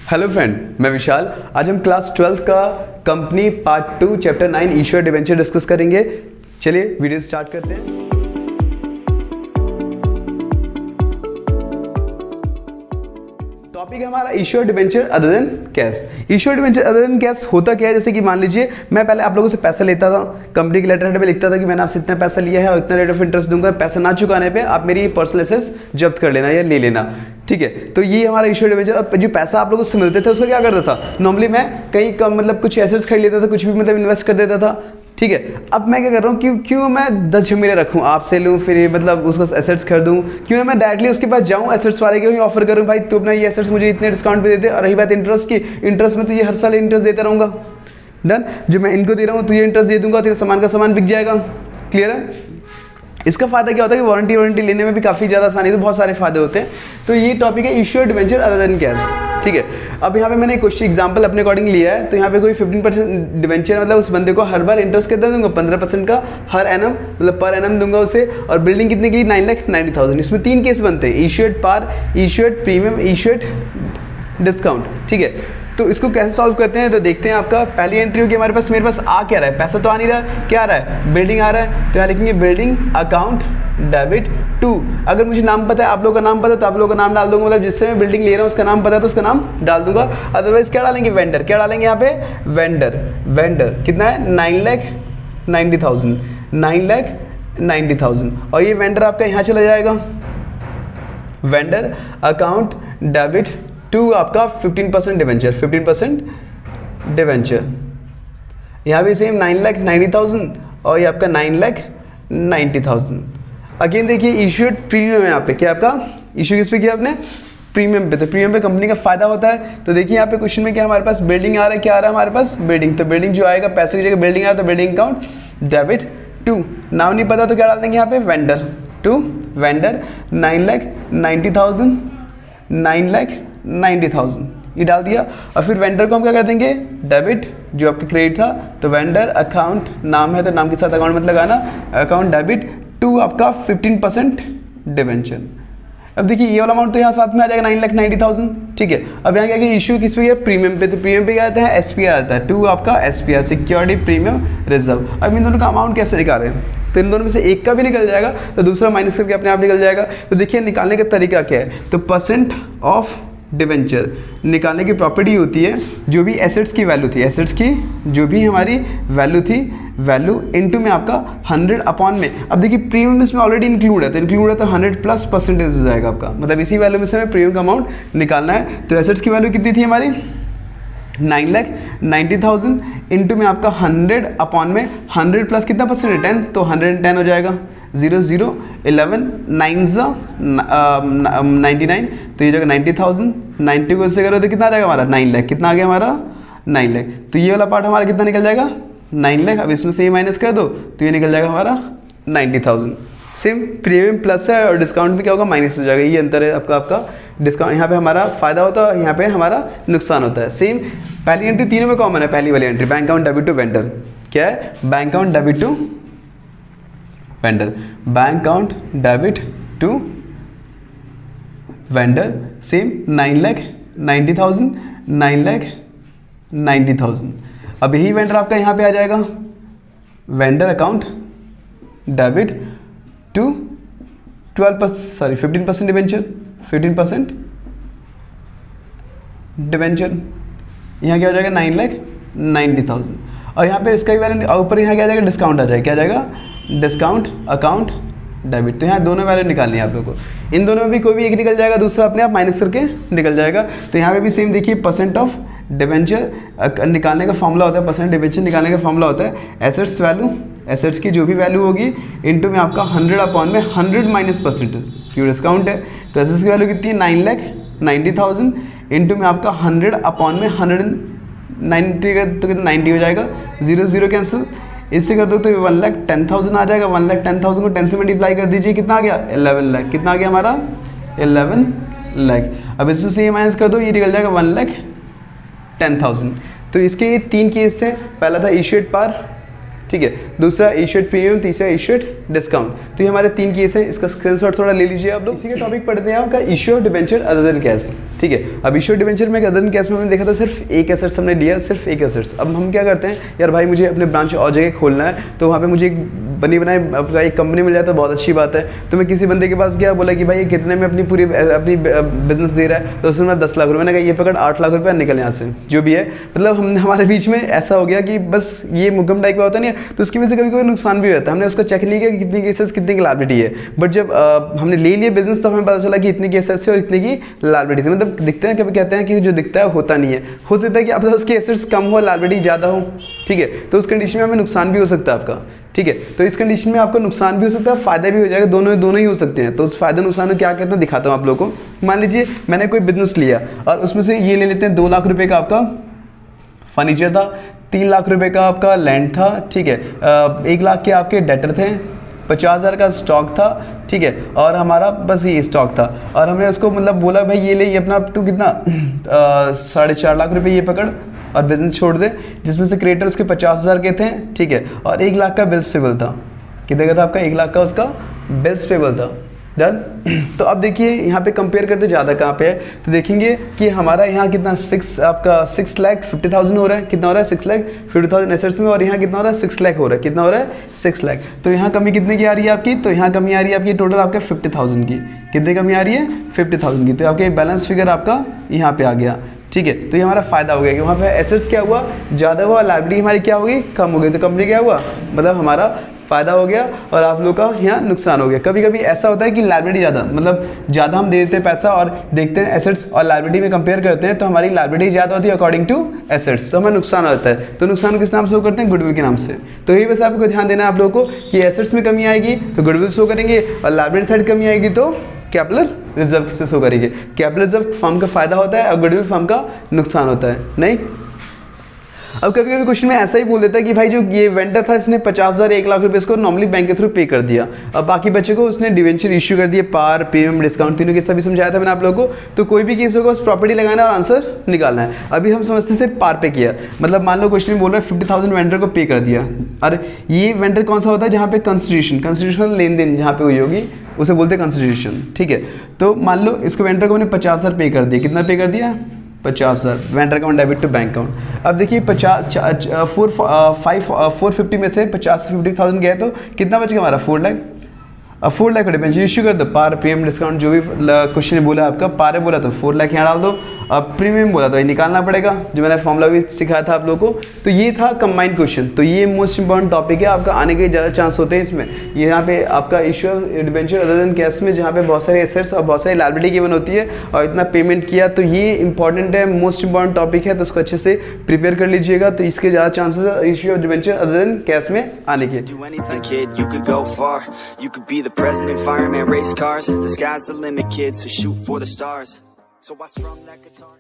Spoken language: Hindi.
हेलो फ्रेंड, मैं विशाल। आज हम क्लास 12 का company part 2 chapter 9 issuer debenture discuss करेंगे। चलिए वीडियो स्टार्ट करते हैं। टॉपिक है हमारा issuer debenture other than cash. Issuer debenture other than cash होता क्या है, जैसे कि मान लीजिए मैं पहले आप लोगों से पैसा लेता था, कंपनी के लेटर हेड में लिखता था कि मैंने आपसे इतना पैसा लिया है और इतना रेट ऑफ इंटरेस्ट दूंगा, पैसा ना चुकाने पे आप मेरी पर्सनल एसेट्स जब्त कर लेना या ले लेना। ठीक है, तो ये हमारा इश्यूर डिवेंचर। अब जो पैसा आप लोगों से मिलते थे उसका क्या करता था, नॉर्मली मैं कहीं कम मतलब कुछ एसेट्स खरीद लेता था, कुछ भी मतलब इन्वेस्ट कर देता था। ठीक है, अब मैं क्या कर रहा हूँ, क्यों मैं 10 जमीनें रखूँ, आपसे लूँ फिर मतलब उसको एसेट्स खरीदूँ, क्यों मैं डायरेक्टली उसके पास जाऊँ, एसेट्स वाले को ही ऑफर करूँ, भाई तू अपना ये एसेट्स मुझे इतने डिस्काउंट पे दे दे। और रही बात इंटरेस्ट की, इंटरेस्ट में तो ये हर साल इंटरेस्ट देता रहूँगा। डन, जो मैं इनको दे रहा हूँ तो ये इंटरेस्ट दे दूंगा, तेरे सामान का सामान बिक जाएगा। क्लियर है? इसका फायदा क्या होता है कि वारंटी लेने में भी काफ़ी ज़्यादा आसानी, तो बहुत सारे फायदे होते हैं। तो ये टॉपिक है issuer debenture other than cash. ठीक है, अब यहाँ पे मैंने क्वेश्चन एग्जांपल अपने अकॉर्डिंग लिया है। तो यहाँ पे कोई 15% डिवेंचर मतलब उस बंदे को हर बार इंटरेस्ट कितना दूंगा, 15% का हर एनम मतलब पर एनम दूंगा उसे। और बिल्डिंग कितने के लिए, 9,90,000। इसमें 3 केस बनते हैं, इश्यूड पार, इश्यूड प्रीमियम, इश्यूड डिस्काउंट। ठीक है, तो इसको कैसे सॉल्व करते हैं, तो देखते हैं। आपका पहली एंट्री होगी हमारे पास, मेरे पास आ क्या रहा है, पैसा तो आ नहीं रहा, क्या आ रहा है, बिल्डिंग आ रहा है। तो यहाँ लिखेंगे बिल्डिंग अकाउंट डेबिट टू। अगर मुझे नाम पता है, आप लोगों का नाम पता है तो आप लोगों का नाम डाल दूंगा, मतलब जिससे मैं बिल्डिंग ले रहा हूँ उसका नाम पता है तो उसका नाम डाल दूंगा। अदरवाइज क्या डालेंगे, वेंडर। क्या डालेंगे यहाँ पे, वेंडर कितना है, 9,90,000, 9,90,000। और ये वेंडर आपका यहाँ चला जाएगा, वेंडर अकाउंट डेबिट टू आपका 15% डिवेंचर, 15% डिवेंचर। यहाँ भी सेम 9,90,000 और ये आपका 9,90,000। अगेन देखिए इश्यूड प्रीमियम है यहाँ पे, क्या आपका इश्यू किस पे किया आपने, प्रीमियम पे। तो प्रीमियम पे कंपनी का फायदा होता है। तो देखिए यहाँ पे क्वेश्चन में क्या हमारे पास बिल्डिंग आ रहा है, क्या आ रहा है हमारे पास, बिल्डिंग। तो बिल्डिंग जो आएगा, पैसे की जगह बिल्डिंग आ रहा है तो बिल्डिंग अकाउंट डेबिट टू। नाम नहीं पता तो क्या डाल देंगे यहाँ पे, वेंडर टू वेंडर 9,90,000, 9,90,000 ये डाल दिया। और फिर वेंडर को हम क्या कर देंगे, डेबिट, जो आपका क्रेडिट था। तो वेंडर अकाउंट नाम है तो नाम के साथ अकाउंट मत लगाना, अकाउंट डेबिट टू आपका 15% डिवेंचर। अब देखिए ये वाला अमाउंट तो यहाँ साथ में आ जाएगा 9,90,000। ठीक है, अब यहाँ क्या क्या इशू किस पे है, प्रीमियम पे। तो प्रीमियम पे क्या आता है, एसपीआर आता है, टू आपका एसपीआर सिक्योरिटी प्रीमियम रिजर्व। अब इन दोनों का अमाउंट कैसे निकालें, तो इन दोनों में से एक का भी निकल जाएगा तो दूसरा माइनस करके अपने आप निकल जाएगा। तो देखिए निकालने का तरीका क्या है, तो परसेंट ऑफ डिवेंचर निकालने की प्रॉपर्टी होती है, जो भी एसेट्स की वैल्यू थी, एसेट्स की जो भी हमारी वैल्यू थी, वैल्यू इनटू में आपका 100 अपॉन में। अब देखिए प्रीमियम इसमें ऑलरेडी इंक्लूड है, तो इंक्लूड है तो 100+% हो जाएगा आपका, मतलब इसी वैल्यू में से हमें प्रीमियम का अमाउंट निकालना है। तो एसेट्स की वैल्यू कितनी थी हमारी, 9,90,000 इंटू में आपका 100 अपॉन में 100 प्लस कितना परसेंट है, 10, तो 110 हो जाएगा। 0 0 11 9 99, तो ये जगह 90,000, 90 को इससे करो तो कितना आ जाएगा हमारा, 9 लाख। कितना आ गया हमारा, 9 लाख। तो ये वाला पार्ट हमारा कितना निकल जाएगा, 9 लाख। अब इसमें से ये माइनस कर दो तो ये निकल जाएगा हमारा 90,000। सेम प्रीमियम प्लस है और डिस्काउंट भी क्या होगा, माइनस हो जाएगा। ये अंतर है आपका डिस्काउंट, यहाँ पे हमारा फायदा होता है और यहाँ पे हमारा नुकसान होता है। सेम पहली एंट्री तीनों में कॉमन है, पहली वाली entry bank account debit to vendor. क्या है, bank account debit to vendor, bank account debit to vendor. Same 9,90,000, 9,90,000। अब यही वेंडर आपका यहाँ पे आ जाएगा, vendor account debit to 15% debenture, 15% debenture. यहाँ क्या हो जाएगा, 9,90,000। और यहाँ पे इसका ही वैल्यू, और ऊपर यहाँ क्या आ जाएगा, डिस्काउंट आ जाएगा। क्या आ जाएगा, डिस्काउंट अकाउंट डेबिट। तो यहाँ दोनों वैल्यू निकालनी है आप लोगों को, इन दोनों में भी कोई भी एक निकल जाएगा, दूसरा अपने आप माइनस करके निकल जाएगा। तो यहाँ पे भी सेम देखिए, परसेंट ऑफ डिवेंचर निकालने का फॉर्मूला होता है, परसेंट डिवेंचर निकालने का फॉर्मूला होता है एसेट्स वैल्यू, एसेट्स की जो भी वैल्यू होगी इनटू में आपका 100 अपॉन में 100 माइनस परसेंटेज, क्यों डिस्काउंट है। तो एसेट्स की वैल्यू कितनी है, 9,90,000 इनटू में आपका 100 अपॉन में 190 का तो कितना 90 हो जाएगा। 0 0 कैंसिल, इससे कर दो तो 1,10,000 आ जाएगा। 1,10,000 को 10 से मल्टीप्लाई कर दीजिए, कितना आ गया, 11 लाख। कितना आ गया हमारा, 11 लाख। अब इसमें से ये माइनस कर दो, ये निकल जाएगा 1,10,000। तो इसके ये 3 केस थे, पहला था इश्यूड पार, ठीक है। दूसरा इशूड प्रीमियम, तीसरा इशूड डिस्काउंट। तो ये हमारे 3 केस हैं, इसका स्क्रीनशॉट थोड़ा ले लीजिए आप लोग। इसी का टॉपिक पढ़ते हैं आपका issued debenture other than cash, ठीक है। अब इशूड डिबेंचर में अदर देन कैश में हमने देखा था सिर्फ एक एसेट्स हमने लिया, सिर्फ एक एसेट्स। अब हम क्या करते हैं, यार भाई मुझे अपने ब्रांच और जगह खोलना है, तो वहाँ पे मुझे एक बनी बनाई आपका एक कंपनी मिल जाए तो बहुत अच्छी बात है। तो मैं किसी बंदे के पास गया, बोला कि भाई ये कितने में अपनी बिजनेस दे रहा है, तो उसने मैं 10 लाख रुपये, मैंने कहा ये पकड़ 8 लाख रुपये निकल यहाँ से, जो भी है। मतलब हमारे बीच में ऐसा हो गया कि बस ये मुकम टाइप का होता नहीं है, तो उसकी वजह से कभी कभी नुकसान भी होता है। हमने उसका चेक नहीं किया कि कितनी केसेस कितनी की लायबिलिटी है, बट जब हमने ले लिया बिजनेस तब हमें पता चला कि इतनी केसेस है और इतनी की लायबिलिटी। मतलब दिखते हैं, कभी कहते हैं कि जो दिखता है होता नहीं है। हो सकता है कि अब उसके एसेट्स कम हो, लायबिलिटी ज़्यादा हो, ठीक है, तो उस कंडीशन में हमें नुकसान भी हो सकता है आपका, ठीक है। तो इस कंडीशन में आपका नुकसान भी हो सकता है, फायदा भी हो जाएगा, दोनों ही हो सकते हैं। तो उस फायदा नुकसान में क्या कहते हैं दिखाता हूँ आप लोगों को। मान लीजिए मैंने कोई बिजनेस लिया और उसमें से ये ले लेते हैं 2 लाख रुपए का आपका फर्नीचर था, 3 लाख रुपए का आपका लैंड था, ठीक है, 1 लाख के आपके डेटर थे, 50,000 का स्टॉक था, ठीक है, और हमारा बस ये स्टॉक था। और हमने उसको मतलब बोला भाई ये ले, ये अपना तू कितना 4.5 लाख रुपए ये पकड़ और बिजनेस छोड़ दे, जिसमें से क्रिएटर उसके 50,000 के थे, ठीक है, और 1 लाख का बिल्स पेबल था। कितने का था आपका? 1 लाख का उसका बिल्स पेबल था। डन। तो अब देखिए यहाँ पे कंपेयर करते ज़्यादा कहाँ पे है, तो देखेंगे कि हमारा यहाँ कितना 6 लाख 50,000 हो रहा है। कितना हो रहा है? 6 लाख 50,000 एसेट्स में, और यहाँ कितना हो रहा है? 6 लाख हो रहा है। कितना हो रहा है? 6 लाख। तो यहाँ कमी कितने की आ रही है आपकी? तो यहाँ कमी आ रही है आपकी टोटल आपके 50,000 की। कितनी कमी आ रही है? 50,000 की। तो आपके बैलेंस फिगर आपका यहाँ पे आ गया, ठीक है। तो ये हमारा फायदा हो गया कि वहाँ पे एसेट्स क्या हुआ? ज़्यादा हुआ, लायबिलिटी हमारी क्या होगी? कम हो गई। तो कंपनी क्या हुआ? मतलब हमारा फायदा हो गया और आप लोग का यहाँ नुकसान हो गया। कभी कभी ऐसा होता है कि लायबिलिटी ज़्यादा, मतलब ज़्यादा हम दे देते हैं पैसा और देखते हैं एसेट्स और लायबिलिटी में कंपेयर करते हैं, तो हमारी लायबिलिटी ज़्यादा होती है अकॉर्डिंग टू एसेट्स, तो हमें नुकसान होता है। तो नुकसान को किस नाम से शो करते हैं? गुडविल के नाम से। तो यही बस आपको ध्यान देना है आप लोगों को कि एसेट्स में कमी आएगी तो गुडविल शो करेंगे, और लायबिलिटी साइड कमी आएगी तो कैपिटल रिजर्व से शो करेंगे। कैपिटल रिजर्व फर्म का फायदा होता है और गुडविल फर्म का नुकसान होता है। नहीं, अब कभी कभी क्वेश्चन में ऐसा ही बोल देता है कि भाई जो ये वेंडर था इसने 50,000 1 लाख रुपए इसको नॉर्मली बैंक के थ्रू पे कर दिया, अब बाकी बच्चे को उसने डिवेंचर इश्यू कर दिए, पार प्रीमियम डिस्काउंट तीनों के सभी समझाया था मैंने आप लोगों को। तो कोई भी केस होगा उस प्रॉपर्टी लगाना और आंसर निकालना है। अभी हम समझते सिर्फ पार पे किया, मतलब मान लो क्वेश्चन में बोल रहा है 50,000 वेंडर को पे कर दिया। और ये वेंडर कौन सा होता है? जहाँ पे कंसिडरेशन लेन देन जहाँ पे हुई होगी उसे बोलते हैं कंसिडरेशन, ठीक है। तो मान लो इसको वेंडर को मैंने 50,000 पे कर दिया। कितना पे कर दिया? 50,000। Vendor account debit to bank account. अब देखिए 450 में से 50 से 50,000 गए तो कितना बच गया हमारा? 4 लाख। अब 4 लाख का डिबेंचर इश्यू कर दो, पार प्रीमियम डिस्काउंट जो भी क्वेश्चन ने बोला आपका, पार है बोला तो 4 लाख यहाँ डाल दो, अब प्रीमियम बोला तो ये निकालना पड़ेगा, जो मैंने फॉर्मूला भी सिखाया था आप लोगों को। तो ये था कंबाइंड क्वेश्चन। तो ये मोस्ट इंपॉर्टेंट टॉपिक है, आपका आने के ज़्यादा चांस होते हैं इसमें। यहाँ पे आपका issue debenture other than cash में जहाँ पे बहुत सारे एसेट्स और बहुत सारी लायबिलिटी गिवन होती है और इतना पेमेंट किया, तो ये इंपॉर्टेंट है, मोस्ट इंपॉर्टेंट टॉपिक है, तो उसको अच्छे से प्रिपेयर कर लीजिएगा। तो इसके ज़्यादा चांसेस है issue of debenture other than cash में आने के। Fireman, race cars, the sky's the limit, kid, so shoot for the stars. So I strum that guitar.